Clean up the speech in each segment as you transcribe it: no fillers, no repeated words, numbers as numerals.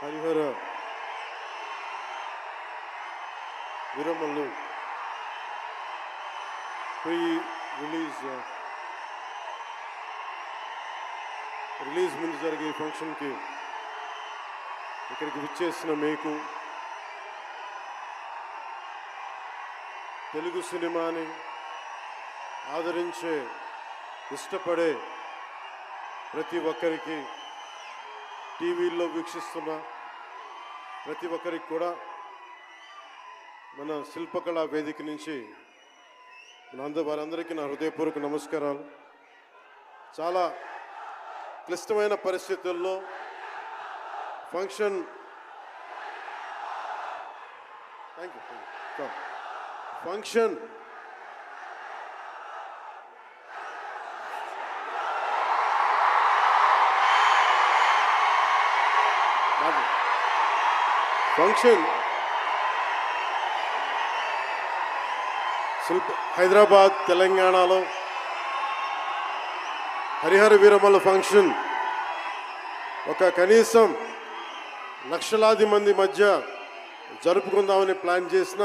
Harihara Veeramallu pre release ముందు జరిగే ఫంక్షన్కి ఇక్కడికి విచ్చేసిన మీకు, తెలుగు సినిమాని ఆదరించే ఇష్టపడే ప్రతి ఒక్కరికి, టీవీల్లో వీక్షిస్తున్న ప్రతి ఒక్కరికి కూడా మన శిల్పకళా వేదిక నుంచి వారందరికీ నా హృదయపూర్వక నమస్కారాలు. చాలా క్లిష్టమైన పరిస్థితుల్లో ఫంక్షన్ ఫంక్షన్ హైదరాబాద్ తెలంగాణలో హరిహర వీరమల్లు ఫంక్షన్ ఒక కనీసం లక్షలాది మంది మధ్య జరుపుకుందామని ప్లాన్ చేసిన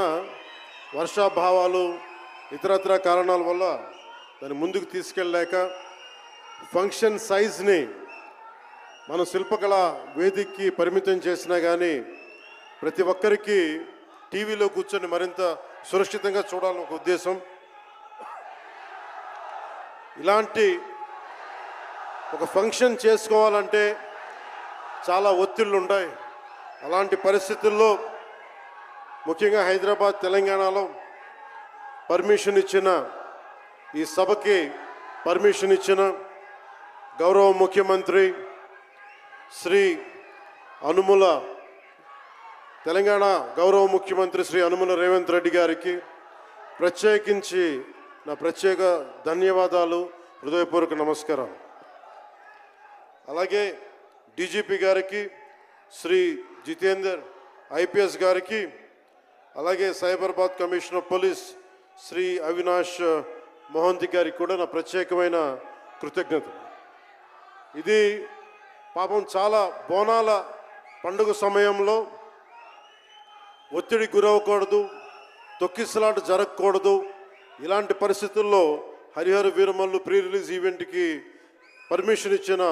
వర్షాభావాలు ఇతరత్ర కారణాల వల్ల దాన్ని ముందుకు తీసుకెళ్ళలేక ఫంక్షన్ సైజ్ని మన శిల్పకళ వేదికకి పరిమితం చేసినా కానీ ప్రతి ఒక్కరికి టీవీలో కూర్చొని మరింత సురక్షితంగా చూడాలని ఒక ఉద్దేశం. ఇలాంటి ఒక ఫంక్షన్ చేసుకోవాలంటే చాలా ఒత్తిళ్ళు ఉంటాయి. అలాంటి పరిస్థితుల్లో ముఖ్యంగా హైదరాబాద్ తెలంగాణలో పర్మిషన్ ఇచ్చిన, ఈ సభకి పర్మిషన్ ఇచ్చిన గౌరవ ముఖ్యమంత్రి శ్రీ అనుముల తెలంగాణ గౌరవ ముఖ్యమంత్రి శ్రీ అనుముల రేవంత్ రెడ్డి గారికి ప్రత్యేకించి నా ప్రత్యేక ధన్యవాదాలు, హృదయపూర్వక నమస్కారం. అలాగే డీజీపీ గారికి, శ్రీ జితేందర్ ఐపీఎస్ గారికి, అలాగే సైబరాబాద్ కమిషనర్ పోలీస్ శ్రీ అవినాష్ మోహంతి గారికి కూడా నా ప్రత్యేకమైన కృతజ్ఞతలు. ఇది పాపం చాలా బోనాల పండుగ సమయంలో ఒత్తిడి గురవకూడదు, తొక్కిసలాట జరగకూడదు. ఇలాంటి పరిస్థితుల్లో హరిహర వీరమల్లు ప్రీ రిలీజ్ ఈవెంట్కి పర్మిషన్ ఇచ్చిన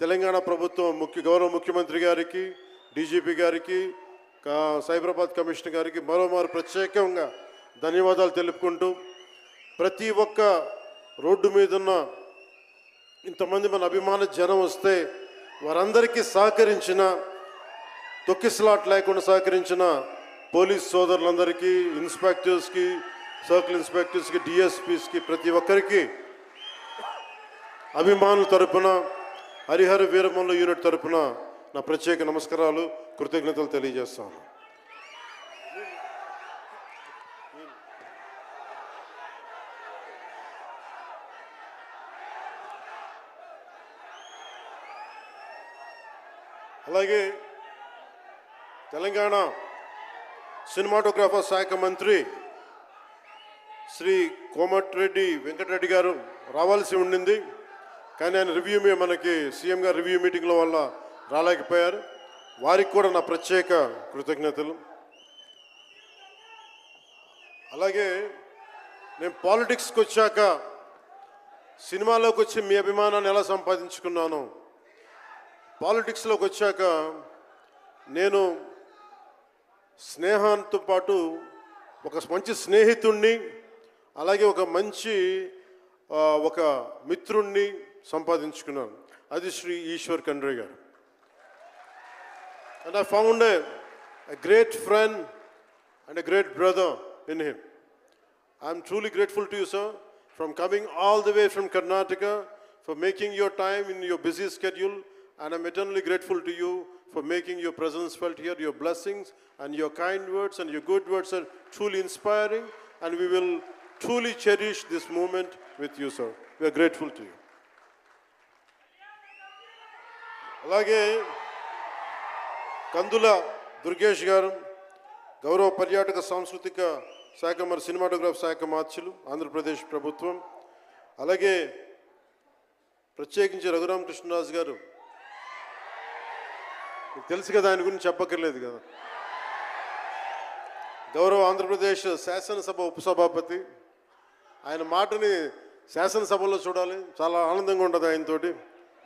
తెలంగాణ ప్రభుత్వం గౌరవ ముఖ్యమంత్రి గారికి, డీజీపీ గారికి, సైబరాబాద్ కమిషనర్ గారికి మరోమారు ప్రత్యేకంగా ధన్యవాదాలు తెలుపుకుంటూ, ప్రతి ఒక్క రోడ్డు మీదున్న ఇంతమంది మన అభిమాన జనం వస్తే వారందరికీ సహకరించిన, తొక్కిసలాట్ లేకుండా సహకరించిన పోలీస్ సోదరులందరికీ, ఇన్స్పెక్టర్స్కి, సర్కిల్ ఇన్స్పెక్టర్స్కి, డిఎస్పీస్కి, ప్రతి ఒక్కరికి అభిమానుల తరపున, హరిహర వీరమల్లు యూనిట్ తరపున నా ప్రత్యేక నమస్కారాలు, కృతజ్ఞతలు తెలియజేస్తాను. అలాగే తెలంగాణ సినిమాటోగ్రాఫర్ శాఖ మంత్రి శ్రీ కోమటిరెడ్డి వెంకటరెడ్డి గారు రావాల్సి ఉండింది, కానీ ఆయన మనకి సీఎం గారు రివ్యూ మీటింగ్ల వల్ల రాలేకపోయారు. వారికి కూడా నా ప్రత్యేక కృతజ్ఞతలు. అలాగే నేను పాలిటిక్స్కి వచ్చాక, సినిమాలోకి వచ్చి మీ అభిమానాన్ని ఎలా సంపాదించుకున్నాను, పాలిటిక్స్లోకి వచ్చాక నేను స్నేహంతో పాటు ఒక మంచి స్నేహితుణ్ణి, అలాగే ఒక మంచి ఒక మిత్రుణ్ణి సంపాదించుకున్నాను. అది శ్రీ ఈశ్వర్ ఖండ్రే గారు. And I found a great friend and a great brother in him. I am truly grateful to you, sir, from coming all the way from Karnataka, for making your time in your busy schedule, and I'm eternally grateful to you for making your presence felt here. Your blessings and your kind words and your good words are truly inspiring, and we will truly cherish this moment with you, sir. We are grateful to you. అలాగే కందుల దుర్గేష్ గారు, గౌరవ పర్యాటక సాంస్కృతిక శాఖ మరి cinematograph శాఖ మార్చులు, ఆంధ్రప్రదేశ్ ప్రభుత్వం. అలాగే ప్రత్యేకించి రఘురామకృష్ణరాజు గారు మీకు తెలుసు కదా, ఆయన గురించి చెప్పక్కర్లేదు కదా. గౌరవ ఆంధ్రప్రదేశ్ శాసనసభ ఉపసభాపతి, ఆయన మాటని శాసనసభలో చూడాలి, చాలా ఆనందంగా ఉంటుంది ఆయనతోటి.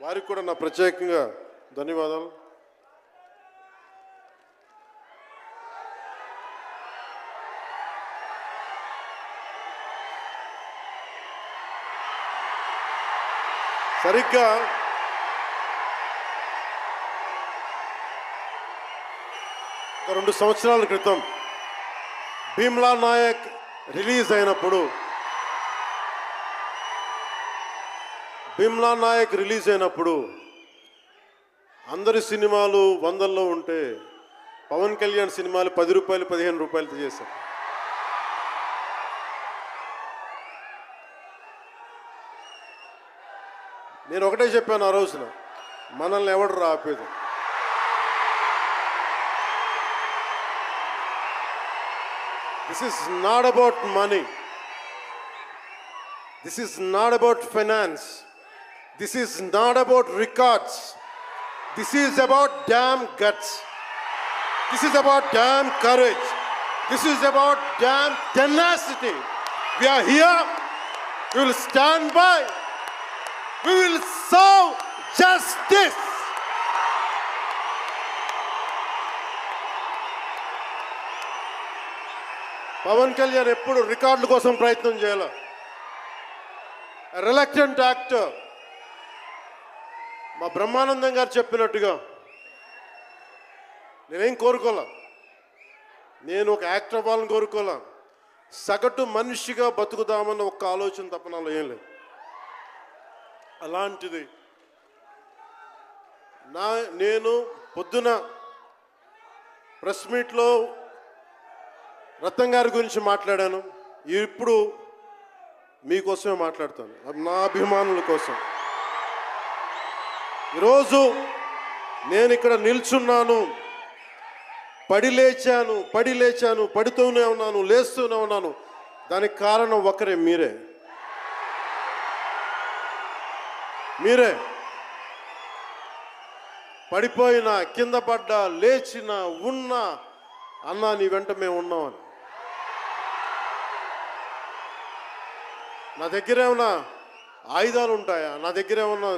వారికి కూడా నా ప్రత్యేకంగా ధన్యవాదాలు. సరిగ్గా ఒక 2 సంవత్సరాల క్రితం భీమ్లా నాయక్ రిలీజ్ అయినప్పుడు, అందరి సినిమాలు 100లో ఉంటే పవన్ కళ్యాణ్ సినిమాలు 10 రూపాయలు 15 రూపాయలతో చేశారు. నేను ఒకటే చెప్పాను ఆ రోజున, మనల్ని ఎవడు ఆపేది. This is not about money. This is not about finance. This is not about records. This is about damn guts. This is about damn courage. This is about damn tenacity. We are here. We will stand by. We will serve justice. Pawan Kalyan ఎప్పుడు రికార్డుల కోసం ప్రయత్నం చేయాల. Reluctant actor. మా బ్రహ్మానందం గారు చెప్పినట్టుగా నేనేం కోరుకోలే, నేను ఒక యాక్టర్ అవ్వాలని కోరుకోలే, సగటు మనిషిగా బతుకుదామన్న ఒక్క ఆలోచన తప్ప నాలో ఏం లేదు. అలాంటిది నేను పొద్దున ప్రెస్ మీట్లో రత్నం గారి గురించి మాట్లాడాను. ఇప్పుడు మీకోసమే మాట్లాడతాను, నా అభిమానుల కోసం. ఈరోజు నేను ఇక్కడ నిల్చున్నాను, పడి లేచాను, పడుతూనే ఉన్నాను, లేస్తూనే ఉన్నాను. దానికి కారణం ఒకరే, మీరే. పడిపోయినా, కింద పడ్డా, లేచినా, ఉన్నా, అన్నా నీ వెంట మేము ఉన్నామని. నా దగ్గర ఏమన్నా ఆయుధాలు ఉంటాయా? నా దగ్గర ఏమన్నా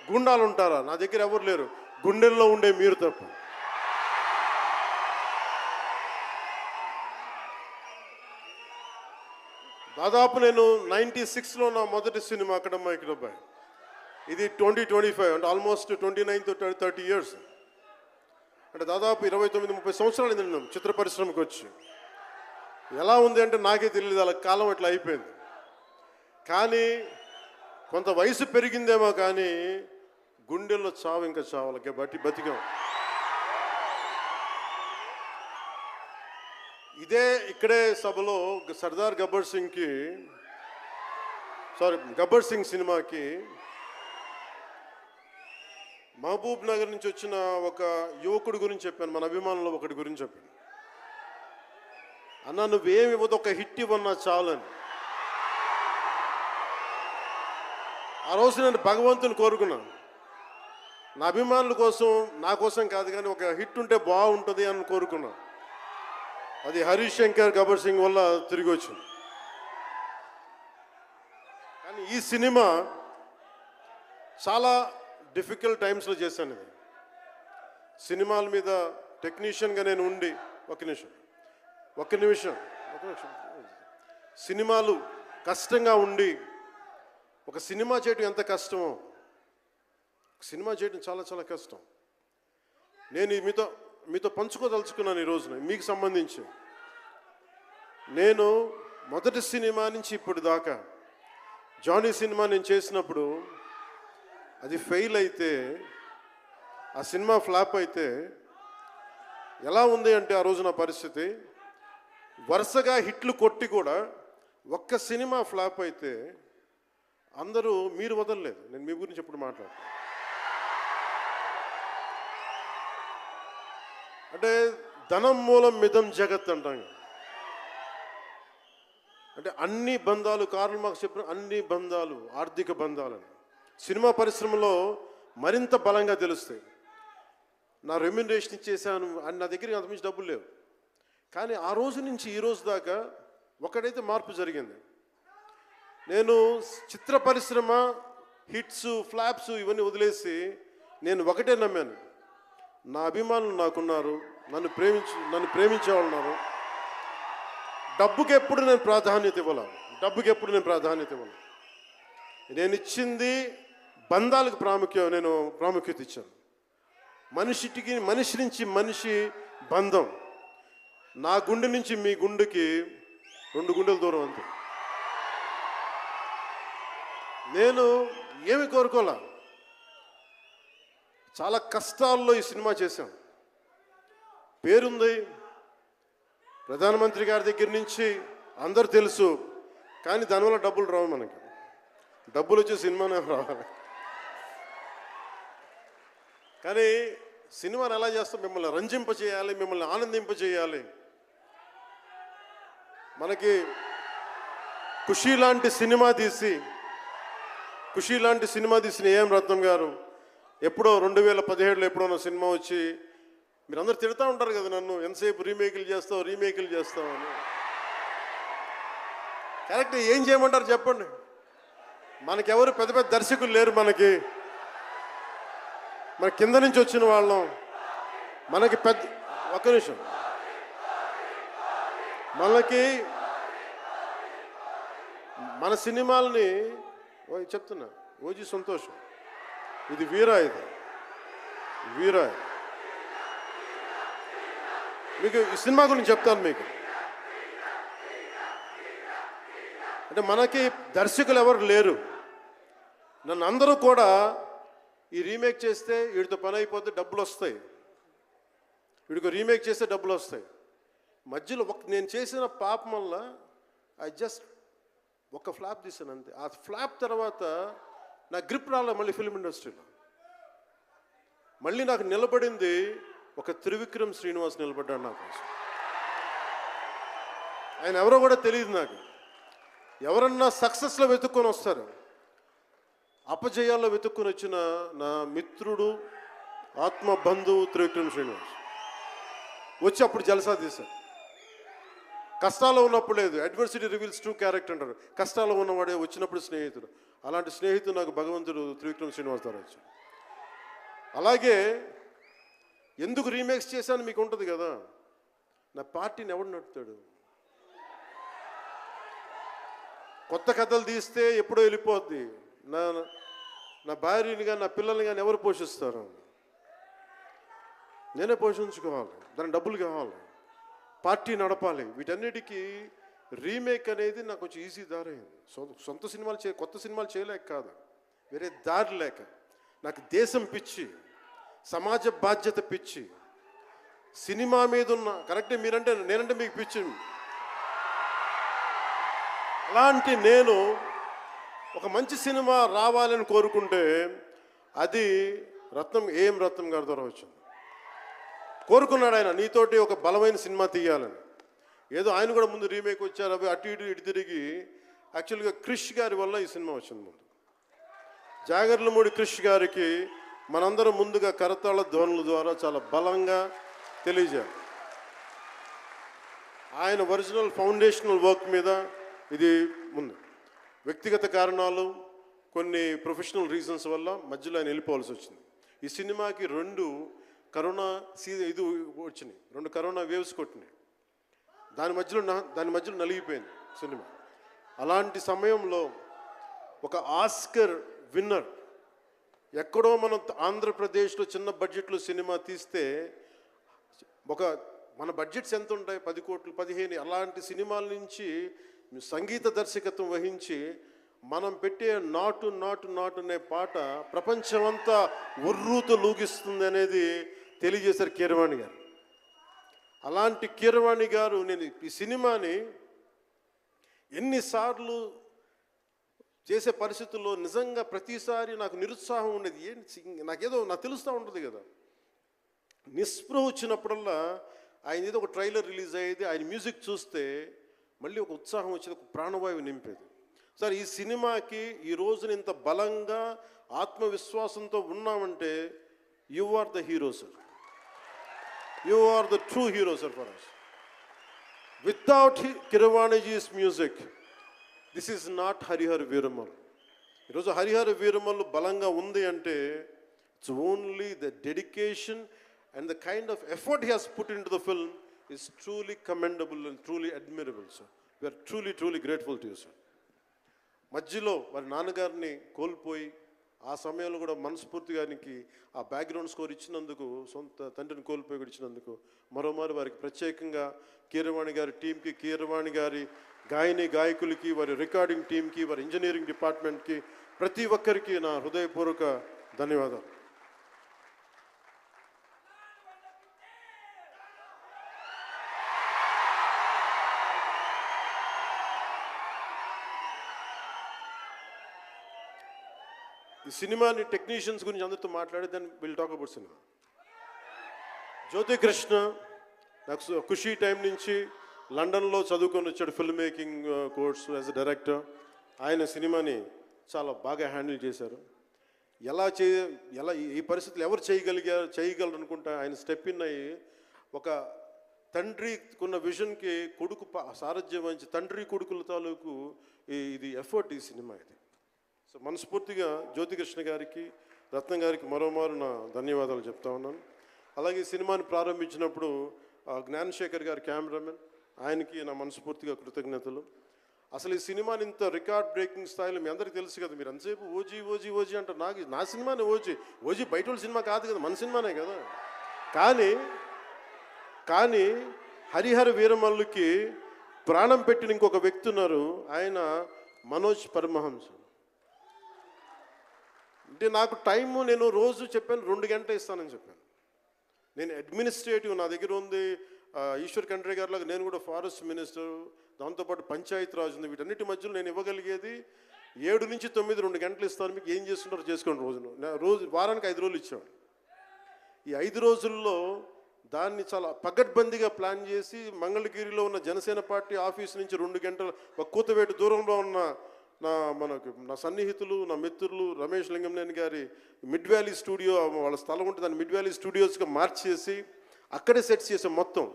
గుండాలు ఉంటారా? నా దగ్గర ఎవరు లేరు, గుండెల్లో ఉండే మీరు తప్ప. దాదాపు నేను 96లో నా మొదటి సినిమా అక్కడమ్మా ఇక్కడబ్బాయి. ఇది 2025 అంటే ఆల్మోస్ట్ 29 to 30 years. అంటే దాదాపు 29-30 సంవత్సరాలు నేను చిత్ర పరిశ్రమకు వచ్చి. ఎలా ఉంది అంటే నాకే తెలియదు, అలా కాలం అట్లా అయిపోయింది. కానీ కొంత వయసు పెరిగిందేమో కానీ గుండెల్లో చావు ఇంకా చావాలకే బతికాం. ఇక్కడే సభలో సర్దార్ గబ్బర్ సింగ్ సినిమాకి మహబూబ్ నగర్ నుంచి వచ్చిన ఒక యువకుడి గురించి చెప్పాను, మన అభిమానులు ఒకటి గురించి చెప్పాను. అన్నా నువ్వేమి ఇవ్వదు, ఒక హిట్ ఇవ్వన్నా చాలని. ఆ రోజు నేను భగవంతుని కోరుకున్నాను, నా అభిమానుల కోసం, నా కోసం కాదు కానీ ఒక హిట్ ఉంటే బాగుంటుంది అని కోరుకున్నాను. అది హరీష్ శంకర్ గబ్బర్ సింగ్ వల్ల తిరిగి వచ్చింది. కానీ ఈ సినిమా చాలా డిఫికల్ట్ టైమ్స్లో చేశాను. ఇది సినిమాల మీద టెక్నీషియన్గా నేను ఉండి ఒక నిమిషం సినిమాలు కష్టంగా ఉండి, ఒక సినిమా చేయడం ఎంత కష్టమో, సినిమా చేయడం చాలా చాలా కష్టం. నేను మీతో పంచుకోదలుచుకున్నాను ఈ రోజున. మీకు సంబంధించి నేను మొదటి సినిమా నుంచి ఇప్పుడు దాకా జానీ సినిమా నేను చేసినప్పుడు అది ఫెయిల్ అయితే, ఆ సినిమా ఫ్లాప్ అయితే ఎలా ఉంది అంటే ఆ రోజు నా పరిస్థితి, వరుసగా హిట్లు కొట్టి కూడా ఒక్క సినిమా ఫ్లాప్ అయితే అందరూ మీరు వదలలేదు. నేను మీ గురించి ఎప్పుడు మాట్లాడతాను అంటే ధనం మూలం మిదం జగత్ అంటాం. అంటే అన్ని బంధాలు, కార్ల్ మార్క్స్ చెప్పిన అన్ని బంధాలు ఆర్థిక బంధాలని సినిమా పరిశ్రమలో మరింత బలంగా తెలుస్తాయి. నా రెమ్యునరేషన్ ఇచ్చేసాను అని నా దగ్గర అంతమించి డబ్బులు లేవు. కానీ ఆ రోజు నుంచి ఈ రోజు దాకా ఒకటైతే మార్పు జరిగింది. నేను చిత్ర పరిశ్రమ హిట్స్ ఫ్లాప్స్ ఇవన్నీ వదిలేసి నేను ఒకటే నమ్మాను, నా అభిమానులు నాకున్నారు, నన్ను ప్రేమించే వాళ్ళు ఉన్నారు. డబ్బుకి ఎప్పుడు నేను ప్రాధాన్యత ఇవ్వాలి. నేను ఇచ్చింది బంధాలకు ప్రాముఖ్యత ఇచ్చాను. మనిషి నుంచి మనిషి బంధం. నా గుండె నుంచి మీ గుండెకి 2 గుండెల దూరం అంతే. నేను ఏమి కోరుకోలే, చాలా కష్టాల్లో ఈ సినిమా చేశాం. పేరుంది, ప్రధానమంత్రి గారి దగ్గర నుంచి అందరు తెలుసు. కానీ దానివల్ల డబ్బులు రావు. మనకి డబ్బులు వచ్చే సినిమానే రావాలి. కానీ సినిమాని ఎలా చేస్తాం? మిమ్మల్ని రంజింపజేయాలి, మిమ్మల్ని ఆనందింపజేయాలి. మనకి ఖుషీ లాంటి సినిమా తీసిన ఏఎం రత్నం గారు ఎప్పుడో 2017లో ఎప్పుడో సినిమా వచ్చి మీరందరూ తిడతా ఉంటారు కదా నన్ను, ఎంతసేపు రీమేకులు చేస్తావు అని. కరెక్ట్, ఏం చేయమంటారు చెప్పండి? మనకెవరు పెద్ద పెద్ద దర్శకులు లేరు. మన కింద నుంచి వచ్చిన వాళ్ళం. మనకి ఒక్క నిమిషం, మన సినిమాలని చెప్తున్నా, ఓజీ సంతోషం, ఇది వీరా మీకు ఈ సినిమా గురించి చెప్తాను మీకు. అంటే మనకి దర్శకులు ఎవరు లేరు. నన్ను అందరూ కూడా ఈ రీమేక్ చేస్తే వీడితో పని అయిపోతే డబ్బులు వస్తాయి, వీడికి రీమేక్ చేస్తే డబ్బులు వస్తాయి. మధ్యలో నేను చేసిన పాపం వల్ల ఒక ఫ్లాప్ తీసాను అంతే. ఆ ఫ్లాప్ తర్వాత నా గ్రిప్ రాలే మళ్ళీ ఫిల్మ్ ఇండస్ట్రీలో. మళ్ళీ నాకు నిలబడింది ఒక త్రివిక్రమ్ శ్రీనివాస్ నిలబడ్డాడు నా కోసం. ఆయన ఎవరో కూడా తెలియదు నాకు. ఎవరన్నా సక్సెస్లో వెతుక్కొని వస్తారు, అపజయాల్లో వెతుక్కొని వచ్చిన నా మిత్రుడు, ఆత్మ బంధువు త్రివిక్రమ్ శ్రీనివాస్ వచ్చి అప్పుడు జలసా తీశారు. కష్టాల్లో ఉన్నప్పుడు లేదు, అడ్వర్సిటీ రివీల్స్ ట్రూ క్యారెక్టర్ అంటారు. కష్టాల్లో ఉన్నవాడే వచ్చినప్పుడు స్నేహితుడు. అలాంటి స్నేహితుడు నాకు భగవంతుడు త్రివిక్రమ్ శ్రీనివాస్ ద్వారా వచ్చాడు. అలాగే ఎందుకు రీమేక్స్ చేశాను మీకు ఉంటుంది కదా. నా పార్టీని ఎవడు నడుపుతాడు? కొత్త కథలు తీస్తే ఎప్పుడో వెళ్ళిపోద్ది. నా భార్యని కానీ నా పిల్లల్ని కానీ ఎవరు పోషిస్తారు? నేనే పోషించుకోవాలి, దానికి డబ్బులు కావాలి, పార్టీ నడపాలి. వీటన్నిటికీ రీమేక్ అనేది నాకు కొంచెం ఈజీ దారి అయింది. సొంత సినిమాలు కొత్త సినిమాలు చేయలేక కాదు, వేరే దారి లేక. నాకు దేశం పిచ్చి, సమాజ బాధ్యత పిచ్చి, సినిమా మీద ఉన్న కరెక్టే. నేనంటే మీకు పిచ్చి. అలాంటి నేను ఒక మంచి సినిమా రావాలని కోరుకుంటే అది ఏఎం రత్నం గారి ద్వారా వచ్చింది. కోరుకున్నాడు ఆయన, నీతోటి ఒక బలమైన సినిమా తీయాలని. ఏదో ఆయన కూడా ముందు రీమేక్ వచ్చారు, అవి అటు ఇటు తిరిగి యాక్చువల్గా క్రిష్ గారి వల్ల ఈ సినిమా వచ్చింది. ముందు జాగర్లమూడి క్రిష్ గారికి మనందరం ముందుగా కరతాళ ధ్వనుల ద్వారా చాలా బలంగా తెలియజేయాలి. ఆయన ఒరిజినల్ ఫౌండేషనల్ వర్క్ మీద ఇది ముందు. వ్యక్తిగత కారణాలు, కొన్ని ప్రొఫెషనల్ రీజన్స్ వల్ల మధ్యలో ఆయన వెళ్ళిపోవాల్సి వచ్చింది. ఈ సినిమాకి 2 కరోనా వచ్చినాయి, 2 కరోనా వేవ్స్ కొట్టినాయి. దాని మధ్యలో నలిగిపోయింది సినిమా. అలాంటి సమయంలో ఒక ఆస్కర్ విన్నర్ ఎక్కడో మనం ఆంధ్రప్రదేశ్లో చిన్న బడ్జెట్లో సినిమా తీస్తే మన బడ్జెట్స్ ఎంత ఉంటాయి? 10 కోట్లు 15. అలాంటి సినిమాల నుంచి సంగీత దర్శకత్వం వహించి మనం పెట్టే నాటు నాటు నాటు అనే పాట ప్రపంచమంతా ఉర్రూతో లూగిస్తుంది అనేది తెలియజేశారు కీరవాణి గారు. అలాంటి కీరవాణి గారు నేను ఈ సినిమాని ఎన్నిసార్లు చేసే పరిస్థితుల్లో నిజంగా ప్రతిసారి నాకు నిరుత్సాహం ఉండేది. నాకు తెలుస్తూ ఉంటుంది కదా, నిస్పృహ వచ్చినప్పుడల్లా ఆయన ఏదో ఒక ట్రైలర్ రిలీజ్ అయ్యేది, ఆయన మ్యూజిక్ చూస్తే మళ్ళీ ఒక ఉత్సాహం వచ్చేది, ఒక ప్రాణవాయువు నింపేది. సార్ ఈ సినిమాకి ఈ రోజున ఇంత బలంగా ఆత్మవిశ్వాసంతో ఉన్నామంటే you are the hero sir. You are the true hero, sir, for us. Without Keeravaniji's music, this is not Harihar Veeramal. ఈరోజు హరిహర వీరమల్లు బలంగా ఉంది అంటే it's only the dedication and the kind of effort he has put into the film is truly commendable and truly admirable sir. We're truly grateful to you sir. మధ్యలో వారి నాన్నగారిని కోల్పోయి ఆ సమయంలో కూడా మనస్ఫూర్తిగా ఆయనకి ఆ బ్యాక్గ్రౌండ్ స్కోర్ ఇచ్చినందుకు, సొంత తండ్రిని కోల్పోయి కూడా ఇచ్చినందుకు మరోమారు వారికి ప్రత్యేకంగా కీరవాణి గారి టీంకి, కీరవాణి గారి గాయకులకి, వారి రికార్డింగ్ టీంకి, వారి ఇంజనీరింగ్ డిపార్ట్మెంట్కి, ప్రతి ఒక్కరికి నా హృదయపూర్వక ధన్యవాదాలు. ఈ సినిమాని టెక్నీషియన్స్ గురించి అందరితో మాట్లాడి then will talk about cinema. Jyothi Krishna నాకు ఖుషీ టైం నుంచి లండన్లో చదువుకొని వచ్చాడు, film making course as a director. ఆయన సినిమాని చాలా బాగా హ్యాండిల్ చేశారు. ఎలా ఈ పరిస్థితులు ఎవరు చేయగలరు అనుకుంటా ఆయన స్టెప్ ఇన్ అయ్యి ఒక తండ్రికున్న విజన్కి కొడుకు సారథ్యం వహించి తండ్రి కొడుకుల తాలూకు ఇది ఎఫర్ట్ ఈ సినిమా ఇది. సో మనస్ఫూర్తిగా జ్యోతికృష్ణ గారికి, రత్నం గారికి మరోమారు నా ధన్యవాదాలు చెప్తా ఉన్నాను. అలాగే ఈ సినిమాని ప్రారంభించినప్పుడు జ్ఞానశేఖర్ గారి కెమెరామెన్, ఆయనకి నా మనస్ఫూర్తిగా కృతజ్ఞతలు. అసలు ఈ సినిమాని ఇంత రికార్డ్ బ్రేకింగ్ స్థాయిలో మీ అందరికీ తెలుసు కదా, మీరు అంతసేపు ఓజీ అంటారు. నా సినిమానే ఓజీ బయట వాళ్ళ సినిమా కాదు కదా, మన సినిమానే కదా. కానీ హరిహర వీరమల్లుకి ప్రాణం పెట్టిన ఇంకొక వ్యక్తి ఉన్నారు, ఆయన మనోజ్ పరమహంస. అంటే నాకు టైము నేను రోజు చెప్పాను 2 గంటలు ఇస్తానని చెప్పాను. నేను అడ్మినిస్ట్రేటివ్ నా దగ్గర ఉంది, ఈశ్వర్ ఖండ్రే గారిలాగా నేను కూడా ఫారెస్ట్ మినిస్టర్, దాంతోపాటు పంచాయతీ రాజ్ ఉంది. వీటన్నిటి మధ్యలో నేను ఇవ్వగలిగేది 7 నుంచి 9 2 గంటలు ఇస్తాను. మీకు ఏం చేస్తుంటారో చేసుకోండి. వారానికి 5 రోజులు ఇచ్చాను. ఈ 5 రోజుల్లో దాన్ని చాలా పగడ్బందీగా ప్లాన్ చేసి మంగళగిరిలో ఉన్న జనసేన పార్టీ ఆఫీస్ నుంచి 2 గంటల ఒక కూతవేటు దూరంలో ఉన్న నా సన్నిహితులు, నా మిత్రులు రమేష్ లింగంనేని గారి మిడ్ వ్యాలీ స్టూడియో, వాళ్ళ స్థలం ఉంటే దాన్ని మిడ్ వ్యాలీ స్టూడియోస్గా మార్చేసి అక్కడే సెట్స్ చేసాం. మొత్తం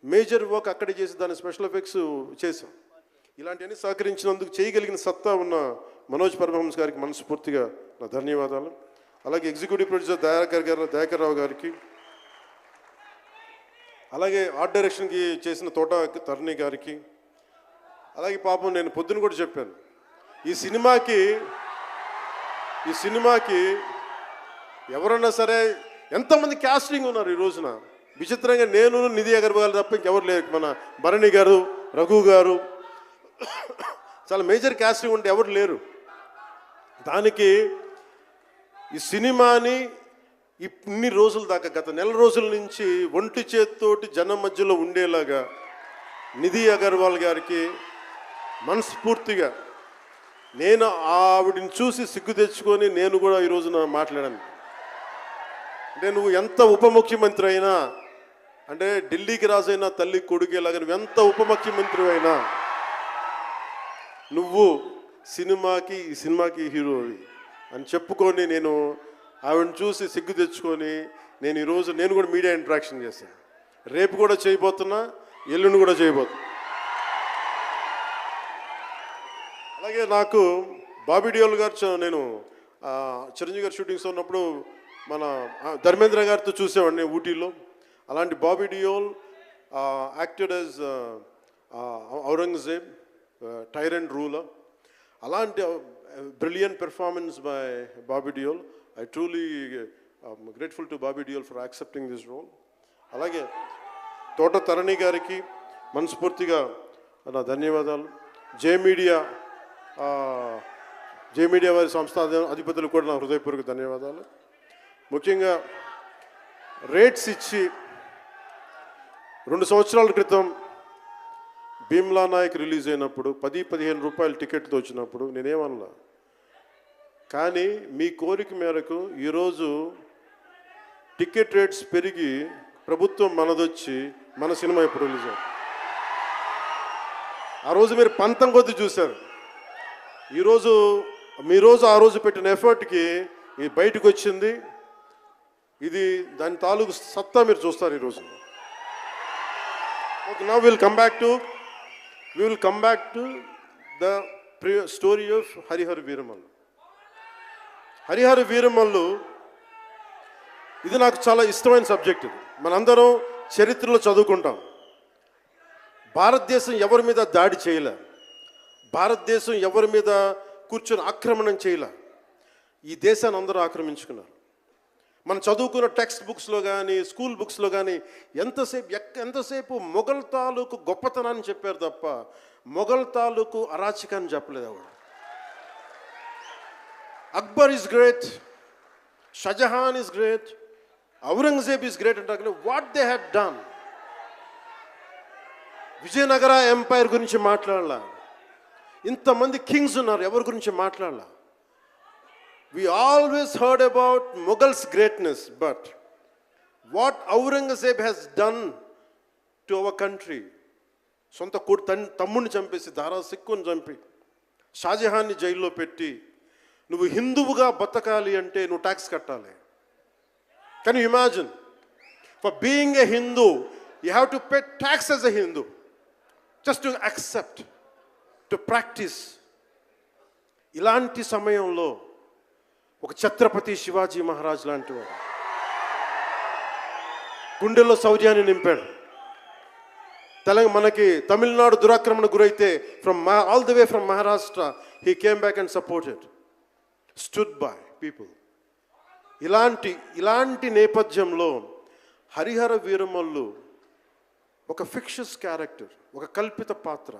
మేజర్ వర్క్ అక్కడే చేసి దాని స్పెషల్ ఎఫెక్ట్స్ చేసాం. ఇలాంటివన్నీ సహకరించినందుకు, చేయగలిగిన సత్తా ఉన్న మనోజ్ పరమహంస గారికి మనస్ఫూర్తిగా నా ధన్యవాదాలు. అలాగే ఎగ్జిక్యూటివ్ ప్రొడ్యూసర్ దయాకర్ రావు గారికి, అలాగే ఆర్ట్ డైరెక్షన్కి చేసిన తోట తరుణి గారికి, అలాగే పాపం నేను పొద్దున కూడా చెప్పాను, ఈ సినిమాకి ఎవరన్నా సరే ఎంతమంది క్యాస్టింగ్ ఉన్నారు ఈ రోజున. విచిత్రంగా నేను, నిధి అగర్వాల్ తప్ప ఇంకెవరు లేరు. మన భరణి గారు, రఘు గారు, చాలా మేజర్ క్యాస్టింగ్ ఉంటే ఎవరు లేరు. దానికి ఈ సినిమాని ఇన్ని రోజుల దాకా, గత నెల రోజుల నుంచి ఒంటి చేత్తోటి జనం మధ్యలో ఉండేలాగా నిధి అగర్వాల్ గారికి మనస్ఫూర్తిగా నేను ఆవిడని చూసి సిగ్గు తెచ్చుకొని నేను కూడా ఈ రోజున మాట్లాడాను. అంటే నువ్వు ఎంత ఉప ముఖ్యమంత్రి అయినా, అంటే ఢిల్లీకి రాజైనా తల్లి కొడుకేలాగా నువ్వు ఎంత ఉప ముఖ్యమంత్రి అయినా నువ్వు ఈ సినిమాకి హీరోవి అని చెప్పుకొని నేను ఆవిడని చూసి సిగ్గు తెచ్చుకొని నేను కూడా మీడియా ఇంటరాక్షన్ చేశాను. రేపు కూడా చేయబోతున్నా, ఎల్లుండి కూడా చేయబోతున్నా. అలాగే నాకు బాబీ డియోల్ గారు, నేను చిరంజీవి గారు షూటింగ్స్ ఉన్నప్పుడు మన ధర్మేంద్ర గారితో చూసేవాడిని ఊటీలో. అలాంటి Bobby Deol acted as Aurangzeb, tyrant ruler. అలాంటి brilliant performance by Bobby Deol. I truly grateful to Bobby Deol for accepting this role. అలాగే తోట తరణి గారికి మనస్ఫూర్తిగా నా ధన్యవాదాలు. జే మీడియా వారి సంస్థ అధిపతులు కూడా నా హృదయపూర్వక ధన్యవాదాలు. ముఖ్యంగా రేట్స్ ఇచ్చి 2 సంవత్సరాల క్రితం భీమ్లా నాయక్ రిలీజ్ అయినప్పుడు 10-15 రూపాయలు టికెట్తో వచ్చినప్పుడు నేనేమన్నా, కానీ మీ కోరిక మేరకు ఈరోజు టికెట్ రేట్స్ పెరిగి ప్రభుత్వం మనదొచ్చి మన సినిమా ఇప్పుడు రిలీజ్ అవుతుంది. ఆ రోజు మీరు పంతం కొద్ది చూశారు. ఆ రోజు పెట్టిన ఎఫర్ట్కి ఇది బయటకు వచ్చింది. ఇది దాని తాలూకు సత్తా మీరు చూస్తారు ఈరోజు. Okay, now we will come back to the story of Harihara Veeramallu. Harihara Veeramallu, ఇది నాకు చాలా ఇష్టమైన సబ్జెక్ట్. ఇది మనందరం చరిత్రలో చదువుకుంటాం. భారతదేశం ఎవరి మీద దాడి చేయలే, భారతదేశం ఎవరి మీద కూర్చొని ఆక్రమణం చేయలే. ఈ దేశాన్ని అందరూ ఆక్రమించుకున్నారు. మనం చదువుకున్న టెక్స్ట్ బుక్స్లో కానీ స్కూల్ బుక్స్లో కానీ ఎంతసేపు మొఘల్ తాలూకు గొప్పతనాన్ని చెప్పారు తప్ప మొఘల్ తాలూకు అరాచకాన్ని చెప్పలేదు ఆవిడ. Akbar is great, Shahjahan is great, Aurangzeb is great అంటారు. కానీ what they had done, Vijayanagara empire గురించి మాట్లాడాల. ఇంతమంది కింగ్స్ ఉన్నారు, ఎవరి గురించి మాట్లాడాల. We always heard about Mughals' greatness, but what Aurangzeb has done to our country, సొంత తమ్ముడిని చంపేసి దారా సిక్కుని చంపి షాజహాన్ని జైల్లో పెట్టి నువ్వు హిందువుగా బతకాలి అంటే నువ్వు ట్యాక్స్ కట్టాలి. Can you imagine? For being a Hindu you have to pay tax as a Hindu, just to accept, to practice. ఇలాంటి సమయంలో ఒక ఛత్రపతి శివాజీ మహారాజ్ లాంటి వాడు గుండెల్లో శౌర్యాన్ని నింపాడు. మనకి తమిళనాడు దురాక్రమణ గురైతే all the way from Maharashtra he came back and supported, stood by people. ఇలాంటి నేపథ్యంలో హరిహర వీరమల్లు ఒక ఫిక్షస్ క్యారెక్టర్, ఒక కల్పిత పాత్ర.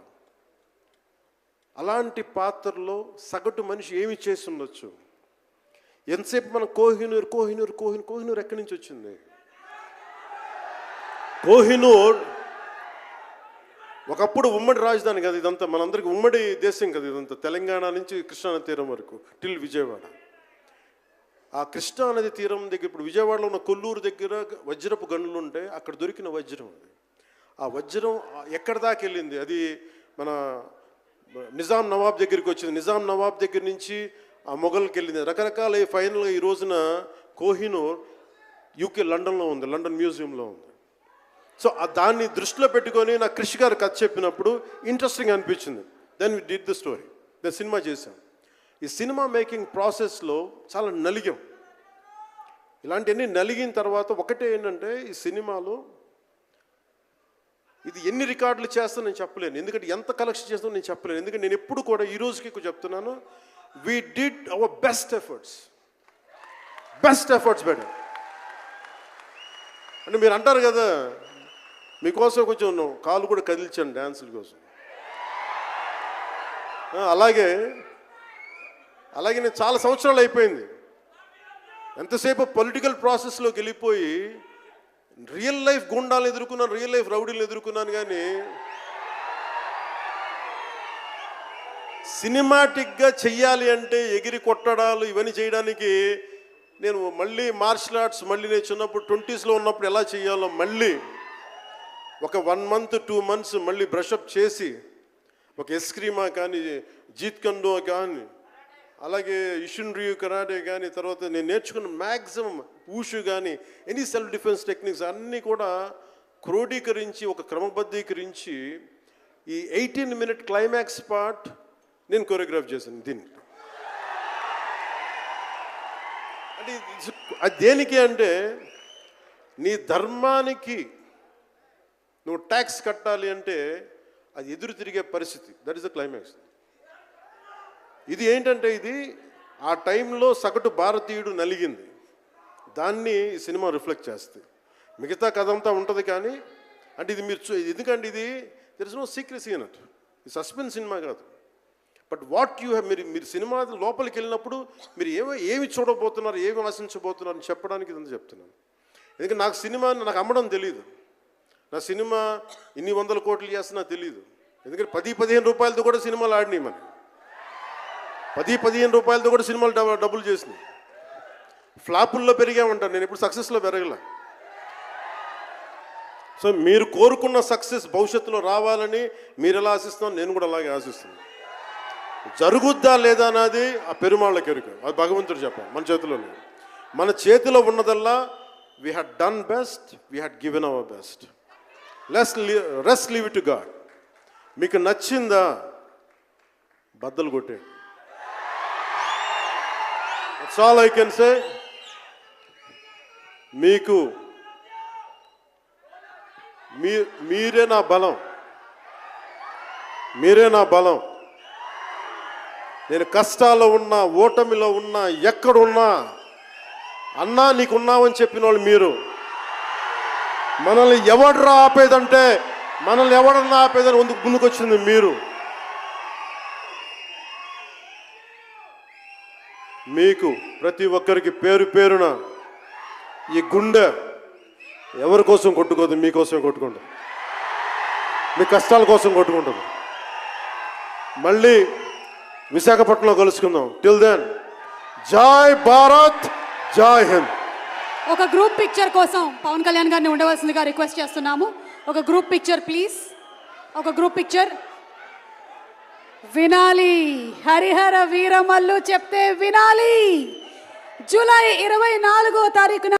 అలాంటి పాత్రలో సగటు మనిషి ఏమి చేసి ఉండొచ్చు? ఎంతసేపు మనం కోహినూర్ కోహినూర్ కోహినూర్ కోహినూర్ ఎక్కడి నుంచి వచ్చింది? కోహినూర్ ఒకప్పుడు ఉమ్మడి రాజధాని కదా ఇదంతా, మనందరికీ ఉమ్మడి దేశం కదా ఇదంతా, తెలంగాణ నుంచి కృష్ణానది తీరం వరకు టిల్ విజయవాడ. ఆ కృష్ణానది తీరం దగ్గర ఇప్పుడు విజయవాడలో ఉన్న కొల్లూరు దగ్గర వజ్రపు గనులు ఉంటాయి, అక్కడ దొరికిన వజ్రం అది. ఆ వజ్రం ఎక్కడి దాకా వెళ్ళింది? అది మన నిజాం నవాబ్ దగ్గరికి వచ్చింది. నిజాం నవాబ్ దగ్గర నుంచి ఆ మొఘల్కి వెళ్ళింది. రకరకాల ఫైనల్గా ఈ రోజున కోహినూర్ యూకే లండన్లో ఉంది, లండన్ మ్యూజియంలో ఉంది. సో దాన్ని దృష్టిలో పెట్టుకొని నాకు కృషి గారు కథ చెప్పినప్పుడు ఇంట్రెస్టింగ్ అనిపించింది. Then we did the story, then cinema చేశాం. ఈ సినిమా మేకింగ్ ప్రాసెస్లో చాలా నలిగాం. ఇలాంటివన్నీ నలిగిన తర్వాత ఒకటే ఏంటంటే, ఈ సినిమాలో ఇది ఎన్ని రికార్డులు చేస్తా నేను చెప్పలేను, ఎందుకంటే ఎంత కలెక్షన్ చేస్తానో నేను చెప్పలేను. ఎందుకంటే నేను ఎప్పుడు కూడా ఈ రోజుకి చెప్తున్నాను, we did our best efforts better. అంటే మీరు అంటారు కదా, మీకోసం కొంచెం కాలు కూడా కదిల్చాను డ్యాన్సుల కోసం. అలాగే నేను చాలా సంవత్సరాలు అయిపోయింది ఎంతసేపు పొలిటికల్ ప్రాసెస్లోకి వెళ్ళిపోయి రియల్ లైఫ్ గుండాలను ఎదుర్కొన్నాను, రియల్ లైఫ్ రౌడీలను ఎదుర్కొన్నాను. కానీ సినిమాటిక్గా చెయ్యాలి అంటే ఎగిరి కొట్టడాలు ఇవన్నీ చేయడానికి నేను మళ్ళీ మార్షల్ ఆర్ట్స్ మళ్ళీ నేను చిన్నప్పుడు 20s ఉన్నప్పుడు ఎలా చేయాలో మళ్ళీ ఒక 1 month 2 months మళ్ళీ బ్రషప్ చేసి ఒక ఎస్క్రీమా కానీ జీత్ కండో కానీ అలాగే ఇషున్రియు కరాటే కానీ తర్వాత నేను నేర్చుకున్న మ్యాక్సిమం ఊషు కానీ ఎనీ సెల్ఫ్ డిఫెన్స్ టెక్నిక్స్ అన్నీ కూడా క్రోడీకరించి ఒక క్రమబద్ధీకరించి ఈ 18-minute క్లైమాక్స్ పార్ట్ నేను కొరియోగ్రాఫ్ చేశాను. దీన్ని అంటే అది దేనికి అంటే, నీ ధర్మానికి నువ్వు ట్యాక్స్ కట్టాలి అంటే అది ఎదురు తిరిగే పరిస్థితి. That is the climax. ఇది ఏంటంటే, ఇది ఆ టైంలో సగటు భారతీయుడు నలిగింది, దాన్ని ఈ సినిమా రిఫ్లెక్ట్ చేస్తుంది. మిగతా కథ అంతా ఉంటుంది కానీ అంటే ఇది మీరు ఎందుకంటే ఇది దెర్ ఇస్ నో సీక్రెసీ అన్నట్టు, ఇది సస్పెన్స్ సినిమా కాదు. బట్ వాట్ యూ హ్యావ్, మీరు సినిమా లోపలికి వెళ్ళినప్పుడు మీరు ఏమి చూడబోతున్నారు, ఏమి ఆశించబోతున్నారు అని చెప్పడానికి ఇదంతా చెప్తున్నాను. ఎందుకంటే నాకు సినిమా నాకు అమ్మడం తెలియదు. నా సినిమా ఇన్ని 100 కోట్లు చేస్తున్నా తెలియదు. ఎందుకంటే 10-15 రూపాయలతో కూడా సినిమాలు ఆడినాయి. మనం 10-15 రూపాయలతో కూడా సినిమాలు డబ్బులు చేసినాయి. ఫ్లాపుల్లో పెరిగామంటాను, నేను ఇప్పుడు సక్సెస్లో పెరగల. సో మీరు కోరుకున్న సక్సెస్ భవిష్యత్తులో రావాలని మీరు ఎలా ఆశిస్తున్నాను, నేను కూడా అలాగే ఆశిస్తున్నాను. జరుగుద్దా లేదా అన్నది ఆ పెరుమాళ్ళకి ఎరుక, అది భగవంతుడు చెప్పాలి, మన చేతిలో లేదు. మన చేతిలో ఉన్నదల్లా we had done best, we had given our best. Rest leave it to God. మీకు నచ్చిందా బద్దలు కొట్టండి. That's all I can say. మీకు మీరే నా బలం, మీరే నా బలం. నేను కష్టాల్లో ఉన్నా, ఓటమిలో ఉన్నా, ఎక్కడున్నా అన్నా నీకున్నావని చెప్పిన వాళ్ళు మీరు. మనల్ని ఎవడరా ఆపేదంటే, మనల్ని ఎవడన్నా ఆపేదని ముందుకొచ్చింది మీరు. మీకు ప్రతి ఒక్కరికి పేరు పేరున ఈ గుండె ఎవరి కోసం కొట్టుకోదు, మీకోసమే కొట్టుకుంటుంది, మీ కష్టాల కోసం కొట్టుకుంటుంది. మళ్ళీ విశాఖపట్నంలో కలుసుకుందాం. టిల్ దెన్ జై భారత్, జై హింద్. ఒక గ్రూప్ పిక్చర్ కోసం పవన్ కళ్యాణ్ గారిని ఉండవలసిందిగా రిక్వెస్ట్ చేస్తున్నాము. ఒక గ్రూప్ పిక్చర్ ప్లీజ్. ఒక గ్రూప్ పిక్చర్. వినాలి, హరిహర వీరమల్లు చెప్తే వినాలి. జూలై 24వ తారీఖున